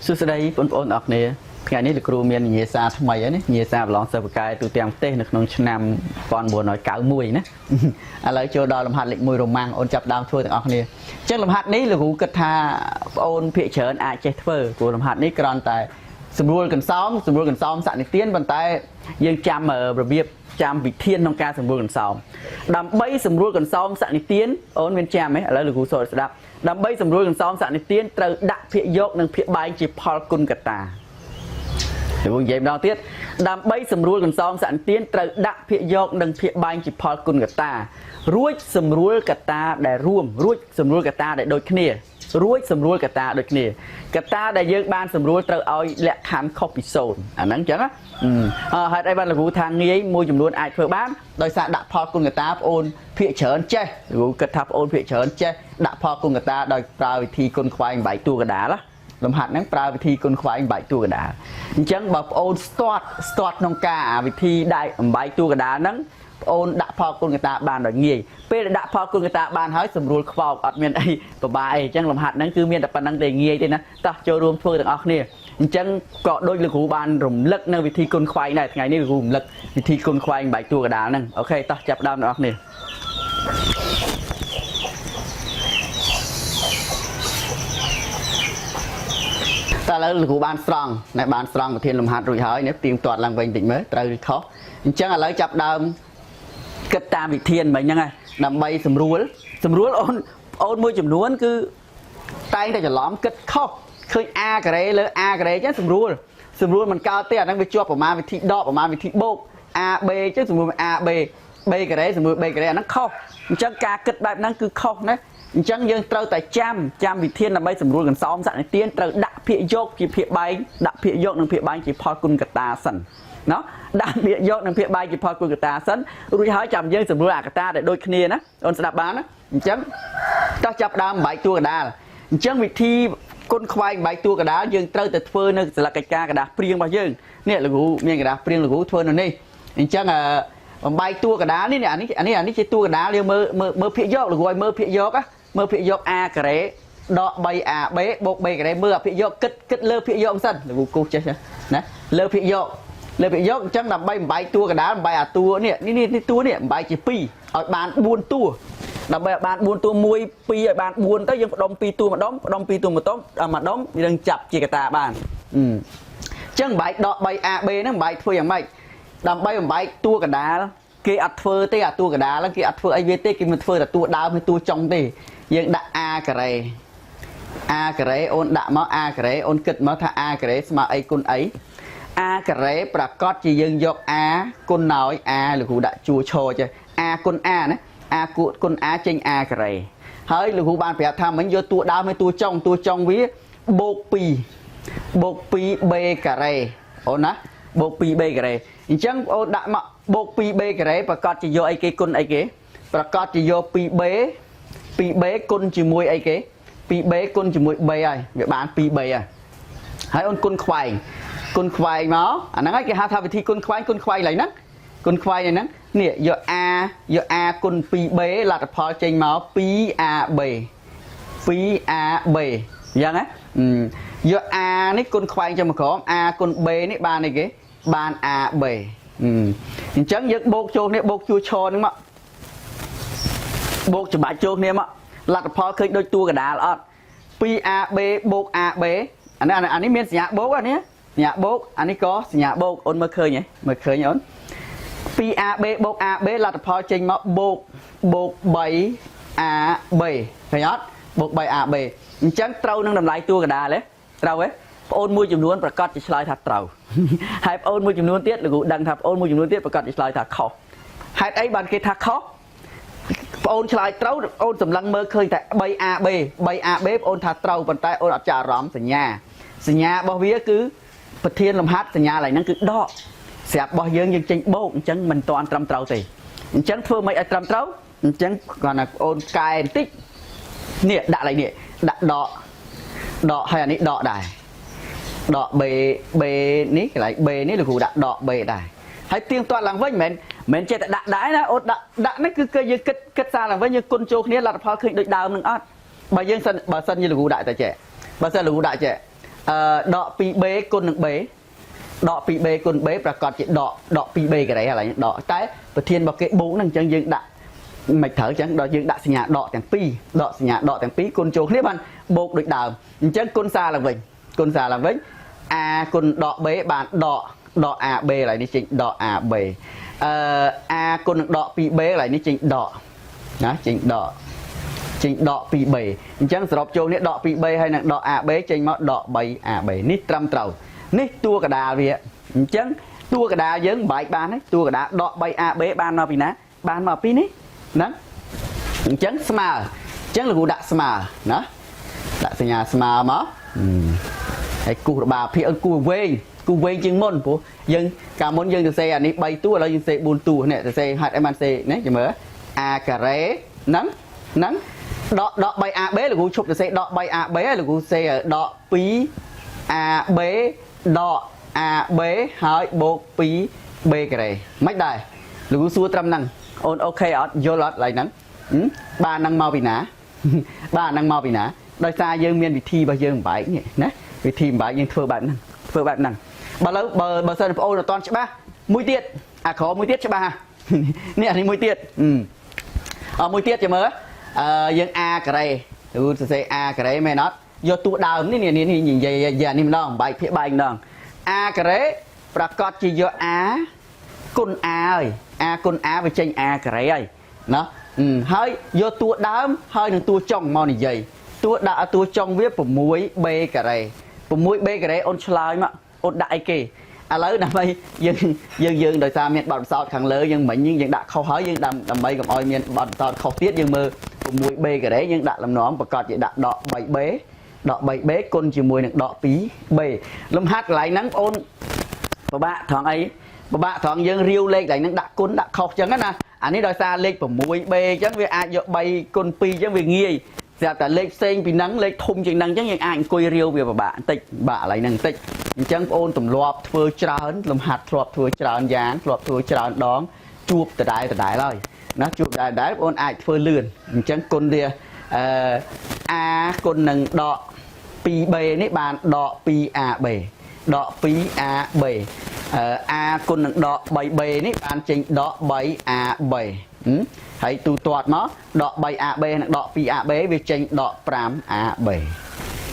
សួស្តីបងប្អូនអរគ្នាថ្ងៃនេះលោកគ្រូមាននិយាយសារថ្មីហើយណានិយាយសារប្រឡងសិស្សបកាយទូទាំងប្រទេសនៅក្នុងឆ្នាំ1991ណាឥឡូវចូលដល់លំហាត់លេខ1រ៉ូម៉ាំងអូនចាប់ដើមធ្វើទាំងអស់គ្នាអញ្ចឹងលំហាត់នេះលោកគ្រូគិតថាបងអូនភាគច្រើនអាចចេះធ្វើព្រោះលំហាត់នេះគ្រាន់តែសម្រួលកន្សោមសក្តិទានប៉ុន្តែយើងចាំរបៀបចាំវិធានក្នុងការសម្រួលកន្សោមដើម្បីសម្រួលកន្សោមសក្តិទានអូនមានចាំទេឥឡូវលោកគ្រូសូត្រស្ដាប់ដើម្បីសម្រួលកន្សោមសក្តិទានត្រូវដាក់ភាគយកនិងភាគបែងជាផលគុណកតាលោកនិយាយម្ដងទៀតដើម្បីសម្រួលកន្សោមសក្តិទានត្រូវដាក់ភាគយកនិងភាគបែងជាផលគុណកតារួចសម្រួលកតាដែលរួមរួចសម្រួលកតាដែលដូចគ្នាកតាដែលយើងបានសម្រួលត្រូវឲ្យលក្ខខណ្ឌខុសពី0អាហ្នឹងអញ្ចឹងណាហេតុអីបានលោកគ្រូថាងាយមួយចំនួនអាចធ្វើបានដោយសារដាក់ផលគុណកតាបងអូនភាគច្រើនចេះលោកគ្រូគិតថាបងអូនភាគច្រើនចេះដាក់ផលគុណកតាដោយប្រើវិធីគុណខ្វែងបែកតួកដាលលំហាត់ហ្នឹងប្រើវិធីគុណខ្វែងបែកតួកដាលអញ្ចឹងបើបងអូនស្ទាត់ក្នុងការវិធីដែរបែកតួកដាលហ្នឹងបងអូនដាក់ផលគុណកតាបានដោយងាយពេលដែលដាក់ផលគុណកតាបានហើយសម្រួលខ្វោកអត់មានអីពិបាកអីអញ្ចឹងលំហាត់ហ្នឹងគឺមានតែប៉ុណ្្នឹងទេងាយទេណាតោះចូលរួមធ្វើទាំងអស់គ្នាអញ្ចឹងក៏ដូចលោកគ្រូបានរំលឹកនៅវិធីគុណខ្វែងដែរថ្ងៃនេះលោកគ្រូរំលឹកវិធីគុណខ្វែងបែកតួកដាលហ្នឹងអូខេតោះចាប់ដើមទាំងអស់គ្នាតែឥឡូវលោកគ្រូបានស្រង់វិធានលំហាត់រួចហើយនេះទៀងទាត់ឡើងវិញតិចមើលត្រូវឬខុសអញ្ចឹងឥឡូវចាប់ដើមគិតតាមវិធានមិញហ្នឹងដើម្បីសម្រួលអូនមួយចំនួនគឺតែងតែច្រឡំគិតខុសឃើញ a ការ៉េលើ a ការ៉េចឹងសម្រួលមិនកើតទេអាហ្នឹងវាជាប់ប្រមាណវិធីដកប្រមាណវិធីបូក a b ចឹងសម្រួល a b b ការ៉េសម្រួល b ការ៉េអាហ្នឹងខុសអញ្ចឹងការគិតបែបហ្នឹងគឺខុសណាអញ្ចឹងយើងត្រូវតែចាំវិធានដើម្បីសម្រួលកន្សោមសក្តិទានត្រូវដាក់ភាគយកជាភាគបែងដាក់ភាគយកនិងភាគបែងជាផលគុណកតាសិនណោះដាក់ភាគយកនិងភាគបែងជាផលគុណកតាសិនរួចហើយចាំយើងសម្រួលអកតាដែលដូចគ្នាណាអូនស្ដាប់បានណាអញ្ចឹងតោះចាប់ដើមបែកតួកដាលអញ្ចឹងវិធីគុណខ្វែងបែកតួកដាលយើងត្រូវតែធ្វើនៅសិលកិច្ចការកដាស់ព្រៀងរបស់យើងនេះលោកគ្រូមានកដាស់ព្រៀងលោកគ្រូធ្វើនៅនេះអញ្ចឹងបំបែកតួកដាលនេះអានេះជាតួកដាលយើងមើលភាគយកលោកគ្រូឲ្យមើលភាគយក a ការ៉េដក 3ab បូក b ការ៉េមើលអាភាគយកគិតលើភាគយកមិនសិនលោកគ្រូគូសចេះណាលើភាគយកអញ្ចឹងដើម្បីបំបែកតួកដាលបំបែកអាតួនេះតួនេះបំបែកជា2ឲ្យបាន4តួដើម្បីឲ្យបាន4តួ1 2ឲ្យបាន4ទៅយើងផ្ដុំ2តួម្ដុំយើងចាប់ជាកតាបានអញ្ចឹងបំបែកដក 3ab ហ្នឹងបំបែកធ្វើយ៉ាងម៉េចដើម្បីបំបែកតួកដាលគេអត់ធ្វើទេអាតួកដាលគេអត់ធ្វើអីវាទេគេមិនធ្វើតែតួដើមហើយតួចុងទេយើងដាក់ a ការ៉េអូនដាក់មក a ការ៉េអូនគិតមកថា a ការ៉េស្មើអីគុណអី a ការ៉េប្រកាសជាយើងយក a គុណឲ្យ a លោកគ្រូដាក់ជួឈរចេះ a គុណ a ណា a គុណ a ចេញ a ការ៉េហើយលោកគ្រូបានប្រាប់ថាមិញយកតួដើមហើយតួចុងវាបូក 2b ការ៉េអូនណាបូក 2b ការ៉េអញ្ចឹងអូនដាក់មកបូក 2b ការ៉េប្រកាសជាយកអីគេគុណអីគេប្រកាសជាយក 2b គុណជាមួយអីគេ 2b គុណជាមួយ b ហើយវាបាន 2b ហើយអូនគុណខ្វែងមកអាហ្នឹងហើយគេហៅថាវិធីគុណខ្វែងឡើយហ្នឹងនេះយក a គុណ 2b លទ្ធផលចេញមក 2ab អញ្ចឹងណាយក a នេះគុណខ្វែងចុះមកក្រោម a គុណ b នេះបានអីគេបាន ab អញ្ចឹងយើងបូកចូលគ្នាបូកជួឈរហ្នឹងមកបូកច្បាច់ចូលគ្នាមកលទ្ធផលឃើញដូចតួកដាលអត់ 2ab បូក ab អានេះមានសញ្ញាបូកអានេះសញ្ញាបូកអានេះក៏សញ្ញាបូកអូនមើលឃើញអូន 2ab បូក ab លទ្ធផលចេញមកបូក 3ab ឃើញអត់បូក 3ab អញ្ចឹងត្រូវនឹងតម្លៃតួកដាលទេត្រូវទេបងអូនមួយចំនួនប្រកាសជាឆ្លើយថាត្រូវហើយបងអូនមួយចំនួនទៀតលោកគ្រូដឹងថាបងអូនមួយចំនួនទៀតប្រកាសជាឆ្លើយថាខុសហេតុអីបានគេថាខុសបងអូនឆ្លើយត្រូវអូនសម្លឹងមើលឃើញតែ 3ab បងអូនថាត្រូវប៉ុន្តែអូនអត់ចាអារម្មណ៍សញ្ញារបស់វាគឺប្រធានលំហាត់សញ្ញាឡើយហ្នឹងគឺដកស្រាប់របស់យើងចេញបូកអញ្ចឹងមិនតាន់ត្រឹមត្រូវទេអញ្ចឹងធ្វើមិនឲ្យត្រឹមត្រូវអញ្ចឹងគាត់ថាអូនកែបន្តិចនេះដាក់ឡើយនេះដាក់ដកហើយអានេះដកដែរដក b នេះកន្លែង b នេះលោកគ្រូដាក់ដក b ដែរហើយទៀងទាត់ឡើងវិញមិនចេះតែដាក់ដែរណាអូនដាក់នេះគឺយើងគិតសារឡើងវិញយើងគុណចូលគ្នាលទ្ធផលឃើញដូចដើមនឹងអត់បើសិនជាលោកគ្រូដាក់តែចេះបើសិនលោកគ្រូដាក់ចេះ đọ pi b côn nâng b đọ pi b côn b và còn chỉ đọ pi b cái đấy là đọ tái và thiên bảo cái bố năng chân dương đã mạch thở chẳng đọ dương đã sinh nhà đọ tiền pi côn chỗ clip anh bột được đào chân côn xa là vĩnh a côn đọ b bạn đọ a b lại đi chỉnh đọ a b a côn đọ pi b lại đi chỉnh đọ đó chỉnh đọ pi b chẳng sập chỗ này đọ pi b hay là đọ a b chỉnh máu đọ bay a b nít trăm trầu nít tua cả đà vậy chẳng tua cả đà giống bài ban ấy tua cả đà đọ bay a b ban mà pi ná ban mà pi ní đó chẳng smart chẳng là cụ đặt smart đó đặt sinh nhà smart mà hay cụ bà phía cụ vây chừng môn của dân cả môn dân từ xe anh ấy bay tua là dân xe buôn tua này từ xe hạt em ăn xe đấy chỉ mới a cà ré nắng đọ bay a b là cụ chụp từ xe đọ bay a b là cụ xe đọ pí a b đọ a b hỏi bộ pí b cái này mấy đài là cụ xua trăm năng ôn ok ở vô lót lại nắng ba năng mau bị nã ba năng mau bị nã đôi xa dân miền bị thi bao giờ bảy nhỉ nè bị thi bảy nhưng thưa bạn năng bà lâu bờ sơn ô là toàn cho ba mũi tiết khó mũi tiết cho ba nè thì mũi tiết mũi tiết cho mới dân a cái này tôi sẽ a cái đấy mày nói do tụ đào nè nhìn vậy giờ niệm đong bài phía bài đong a cái đấy và có chỉ do a côn a ơi a côn a với tranh a cái đấy ơi nó hơi do tụ đám hơi đừng tụ trong màu này dày tụ trong viết của muối b cái này của muối b cái đấy ôn slide mà ôn đại kì lấy nằm đây dân đời xa miền bọn sọt khẳng lớn nhưng mình nhưng đã không hỏi nhưng đầm bay cầm oi miền bọn sọt không tiết nhưng mơ của muối b cái đấy nhưng đã làm nó và còn chỉ đã đọ bảy bế côn chỉ muối được đọ pí b lâm hát lại nắng ôn và bạn thằng ấy và bạn thằng dân riêu lên lại nắng đã côn đã khóc chẳng nè anh ấy đòi xa lên của muối b chẳng vì ai dọ bay côn pi chẳng vì nghi giờ ta lên sen vì nắng lên thùng chừng nắng chẳng những ai coi riêu về và bạn tịch bà lại năng tịch chẳng ôn tùm lọp thưa trơn lùm hạt lọp thưa trơn dán lọp thưa trơn đón chuột từ đại rồi nó chuột đại ôn ai thưa lươn chẳng côn đìa a côn nâng đọ pi b nấy bạn đọ pi a b đọ pi a b a côn nâng đọ 7 b nấy bạn chỉnh đọ 7 a b hãy tu toạt nó đọ 7 a b đọ pi a b về chỉnh đọ 5 a b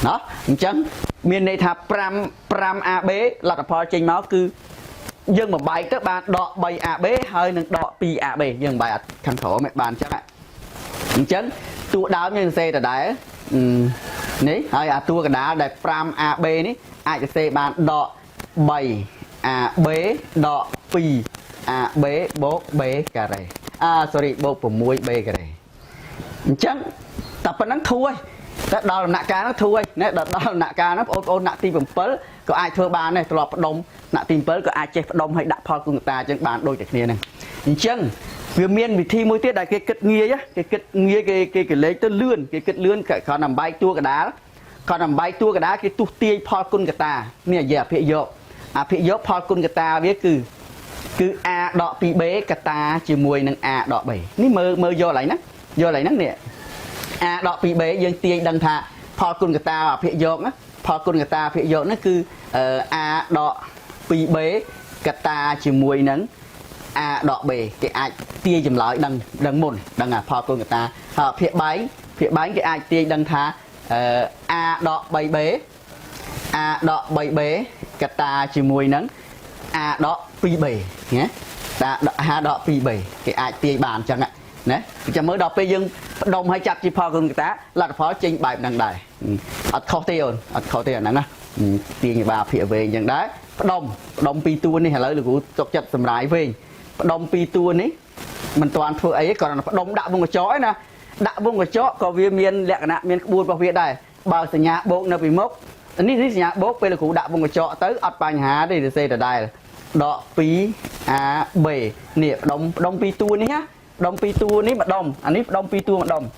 đó chẳng miền này thà pram a b là tập phò trên máu cứ dân một bài các bạn đọ 7 a b hơi nâng đọ pi a b dân bài khăn khổ mẹ bàn chắc ạ chấn tụ đáo như xe là đáy ní hơi tua cái đá đẹp pram a b ní ai xe bàn đọ 7 a b đọ pi a b bố b cà rề sorry bố của muối b cà rề chấn tập phần nắng thua đó là nạ cá nó thui nè đó là nạ cá nó ôn nạ tim bầm pớ có ai thưa bà này lọp đông nạ tim pớ có ai che đông hay đặt phò của người ta trên bàn đôi chặt nia này chân vì miên vì thi mối tiết đại cái kết nghĩa á cái lấy tới lươn cái kết lươn cái khó nằm bay tua cái đá cái tu tia phò của người ta nè giờ phía dọc phò của người ta biết cứ a đọ pi bé cái ta chỉ mùi nâng a đọ 7 ní mơ vô lại nè nè a đọ pi bé dân tia đăng thà phò của người ta phía dọc á phò của người ta phía dọc nó cứ a đọ pi bé cái ta chỉ mùi nâng a đọ bề cái ai tia dùm lại đằng mồn đằng phò của người ta phía bánh cái ai tia đăng thà a đọ 7 bé cái ta chỉ mùi nâng a đọ pi bề nhé a đọ pi bề cái ai tia bàn chẳng ạ nè cho mới đọc bây dân đồng hay chặt chỉ phò của người ta là phó trên bài đằng đài khó tiêu nè tiền bà phía vềอย่างđấy đồng pi tua này là của chọc chặt sầm rải về đồng pi tua này mình toàn thưa ấy còn đồng đạo vùng chó nè đạo vùng chó có viên miền lẹ nè miền buôn vào việt đây bao giờ nhà bộ nó bị mốc ní nhà bố bây là cụ đạo vùng chó tới ắt bài há đây để xây ở đây đọ pi a b nè đồng pi tua này nhá đồng pi tua ní mà đồng anh ấy đồng pi tua mà đồng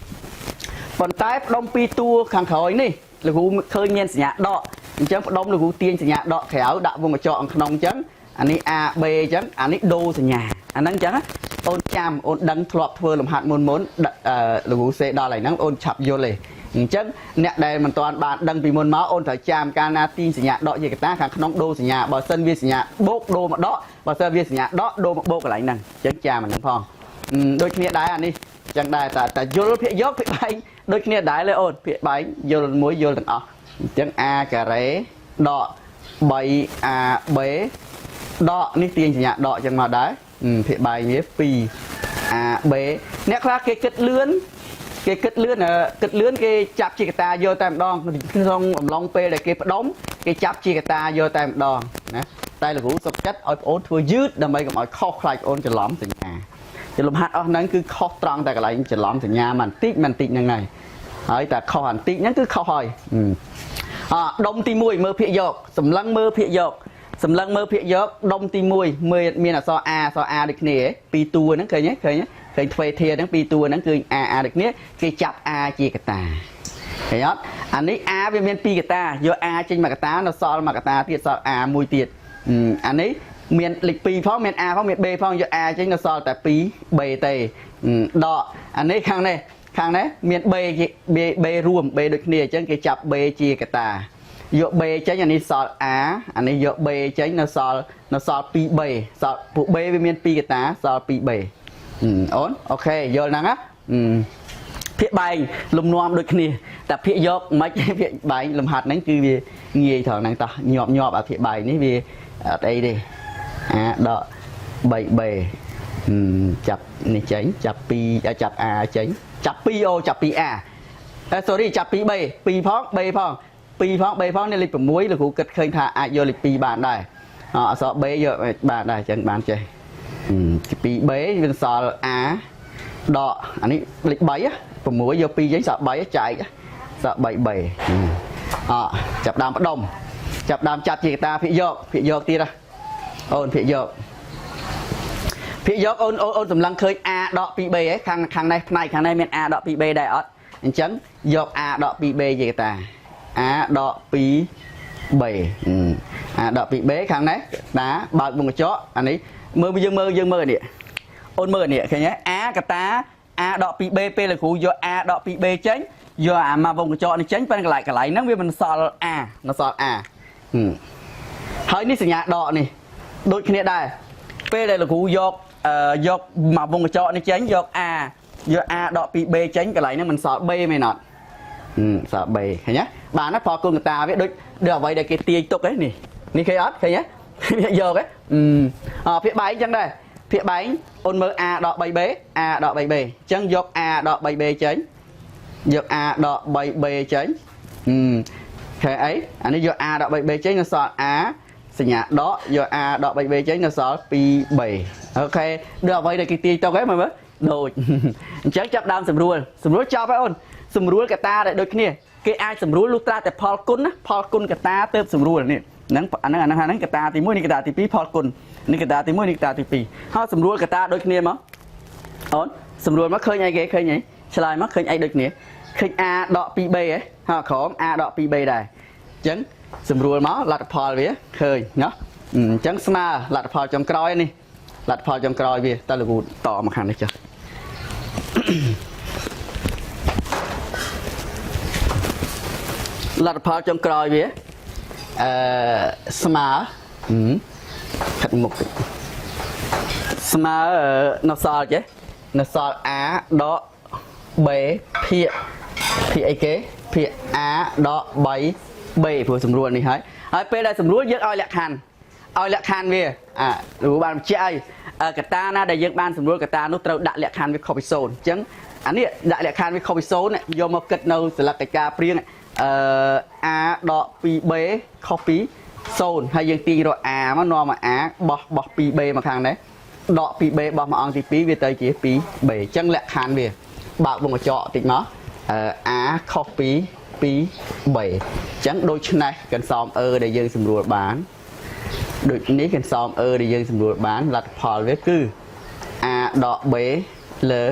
còn tái đồng pi tua khang khởi ní là cụ khơi nhiên nhà đọ chấm đông là cụ tiên nhà đọ khéo đạo vùng chọn nông chấm anh ấy a b chấm anh ấy đô nhà anh ấy chấm ôn cham ôn đăng thọp vừa làm hạt môn là cụ sẽ đo lại nắng ôn chập vô lề ចឹងអ្នកដែលមិនទាន់បានដឹងពីមុនមកអូនត្រូវចាំកាលណាទាញសញ្ញាដកជាកតាខាងក្នុងដូរសញ្ញាបើសិនវាសញ្ញាបូកដូរមកដកបើសិនវាសញ្ញាដកដូរមកបូកកន្លែងហ្នឹងចឹងចាំអាហ្នឹងផងដូចគ្នាដែរអានេះចឹងដែរតែយល់ភាគយកភាគបែងដូចគ្នាដែរលើអូនភាគបែងយល់មួយយល់ទាំងអស់អញ្ចឹង a ការ៉េដក 3ab ដកនេះទាញសញ្ញាដកចឹងមកដែរភាគបែងវា 2ab អ្នកខ្លះគេគិតលឿនគេចាប់ជាកតាយកតែម្ដងក្នុងអំឡុងពេលដែលគេផ្ដុំគេចាប់ជាកតាយកតែម្ដងណាតែលោកគ្រូសុខចិត្តឲ្យបងអូនធ្វើយឺតដើម្បីកុំឲ្យខុសខ្លាចបងអូនច្រឡំសញ្ញាលំហាត់អស់ហ្នឹងគឺខុសត្រង់តែកន្លែងច្រឡំសញ្ញាបន្តិចហ្នឹងហើយតែខុសបន្តិចហ្នឹងគឺខុសហើយដុំទី1មើលភាគយកសម្លឹងមើលភាគយកដុំទី1មានអក្សរ a ដូចគ្នាពីរតួហ្នឹងឃើញទ្វេធាហ្នឹងពីរតួហ្នឹងគឺ a ដូចគ្នាគេចាប់ a ជាកតាឃើញអត់អានេះ a វាមាន2កតាយក a ចេញមកកតានៅសល់មកកតាទៀតសល់ a មួយទៀតអានេះមានលេខ2ផងមាន a ផងមាន b ផងយក a ចេញនៅសល់តែ 2b ទេដកអានេះខាងនេះមាន b រួម b ដូចគ្នាអញ្ចឹងគេចាប់ b ជាកតាយក b ចេញអានេះសល់ a អានេះយក b ចេញនៅសល់ 2b សល់ពួក b វាមាន2កតាសល់ 2b អូនអូខេយល់ហ្នឹងណាភាគបែងលំនាំដូចគ្នាតែភាគយកមិនភាគបែងលំហាត់ហ្នឹងគឺវាងាយត្រង់ហ្នឹងតោះញាប់អាភាគបែងនេះវាអត់អីទេដក 3b ចាប់នេះចេញចាប់ 2ចាប់ a ចេញចាប់ 2 អូចាប់ 2a sorry ចាប់ 2b 2ផង b ផង 2ផង b ផងនេះលេខ 6លោកគ្រូគិតឃើញថាអាចយកលេខ 2បានដែរអក្សរ b យកបានដែរអញ្ចឹងបានចេះ2b វាសល់ a ដកអានេះលេខ 3 6យក 2ចេញសល់ 3ចែកសល់ 3b ចាប់ដើមផ្ដុំចាប់ដើមចាប់ជាកតាភាគយកទៀតអូនភាគយកអូនសម្លឹងឃើញ a ដក 2b ហ៎ខាងនេះផ្នែកខាងនេះមាន a ដក 2b ដែរអត់អញ្ចឹងយក a ដក 2b ជាកតា a ដក 2b a ដក 2b ខាងនេះតាបើកវងកញ្ចក់អានេះមើលយើងមើលនេះអូនមើលនេះឃើញទេ a កតា a ដក 2b ពេលលោកគ្រូយក a ដក 2b ចេញយកអាមកវងកញ្ចក់នេះចេញប៉ុន្តែកន្លែងហ្នឹងវាមិនសល់ a ហើយនេះសញ្ញាដកនេះដូចគ្នាដែរពេលដែលលោកគ្រូយកមកវងកញ្ចក់នេះចេញយក a ដក 2b ចេញកន្លែងហ្នឹងមិនសល់ b មែនអត់សល់ b ឃើញទេបានណាផលគុណកតាវាដូចអ្វីដែលគេទាញទុកហ្នឹងនេះឃើញអត់ឃើញទេយកទេភាគបែងអញ្ចឹងដែរភាគបែងអូនមើល a ដក 3b អញ្ចឹងយក a ដក 3b ចេញយក a ដក 3b ចេញឃើញអីអានេះយក a ដក 3b ចេញនៅសល់ a សញ្ញាដកយក a ដក 3b ចេញនៅសល់ 2b អូខេដូចអ្វីដែលគេទាញទុកហ្នឹងមើលដូចអញ្ចឹងចាប់ដើមស្រួលចប់ហើយអូនស្រួលកតាដែលដូចគ្នាគេអាចស្រួលលុះត្រាតែផលគុណណាផលគុណកតាទៅស្រួលនេះហ្នឹងហ្នឹងកតាទី1នេះកតាទី2ផលគុណនេះកតាទី1នេះកតាទី2ហើយស្រួលកតាដូចគ្នាមកអូនស្រួលមកឃើញអីគេឃើញអីឆ្លើយមកឃើញអីដូចគ្នាឃើញ a ដក 2b ហ៎ហើយក្រោម a ដក 2b ដែរអញ្ចឹងស្រួលមកលទ្ធផលវាឃើញណាអញ្ចឹងស្មើលទ្ធផលចុងក្រោយនេះលទ្ធផលចុងក្រោយវាតើលោកគ្រូតមកខាងនេះចុះលទ្ធផលចុងក្រោយវាស្មើខិតមុខស្មើនៅសល់ចេះនៅសល់ a ដក b ភាគអីគេភាគ a ដក 3b ព្រោះស្រួលនេះហើយពេលដែលស្រួលយើងឲ្យលក្ខខណ្ឌវាលោកបានបញ្ជាក់ឲ្យកតាណាដែលយើងបានស្រួលកតានោះត្រូវដាក់លក្ខខណ្ឌវាខុសពី0អញ្ចឹងអានេះដាក់លក្ខខណ្ឌវាខុសពី0យកមកគិតនៅសិលកិច្ចការព្រៀងa ដក 2b ខុសពី0ហើយយើងទាញរក a មកនាំមក a បោះ 2b មកខាងនេះដក 2b បោះមកអង្គទី2វាទៅជា 2b អញ្ចឹងលក្ខខណ្ឌវាបើកវងកញ្ចក់តិចមក a ខុសពី 2b អញ្ចឹងដូច្នេះកន្សោមដែលយើងស្រួលបានដូចនេះកន្សោមដែលយើងស្រួលបានលទ្ធផលវាគឺ a ដក b លើ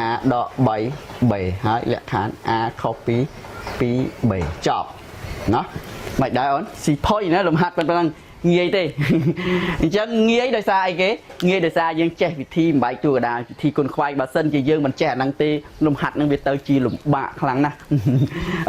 a ដក 3b ហើយលក្ខខណ្ឌ a ខុសពី 2b ចប់ណាមិនដែរអូនស៊ីផុយណាលំហាត់ប៉ុណ្ណឹង ងាយទេអញ្ចឹងងាយដោយសារអីគេងាយដោយសារយើងចេះវិធីបំបែកតួកដាលវិធីគុនខ្វាយបើសិនជាយើងមិនចេះអាហ្នឹងទេលំហាត់ហ្នឹងវាទៅជាលំបាកខ្លាំងណាស់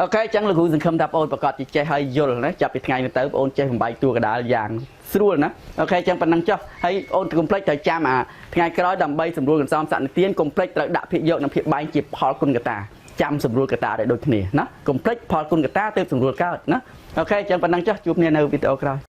អូខេអញ្ចឹងលោកគ្រូសង្ឃឹមថាបងអូនប្រកាសជាចេះហើយយល់ណាចាប់ពីថ្ងៃនេះទៅបងអូនចេះបំបែកតួកដាលយ៉ាងស្រួលណាអូខេអញ្ចឹងប៉ុណ្ណឹងចុះហើយអូនកុំភ្លេចត្រូវចាំអាថ្ងៃក្រោយដើម្បីសម្រួលកន្សំស័ក្តិនិទានកុំភ្លេចត្រូវដាក់ភាគយកនិងភាគបែងជាផលគុណកតាចាំសម្រួលកតាឲ្យដូចគ្នាណាកុំភ្លេចផលគុណកតាទើបសម្រួលកើតណាអូខេអញ្ចឹងប៉ុណ្ណឹងចុះជួបគ្នានៅវីដេអូក្រោយ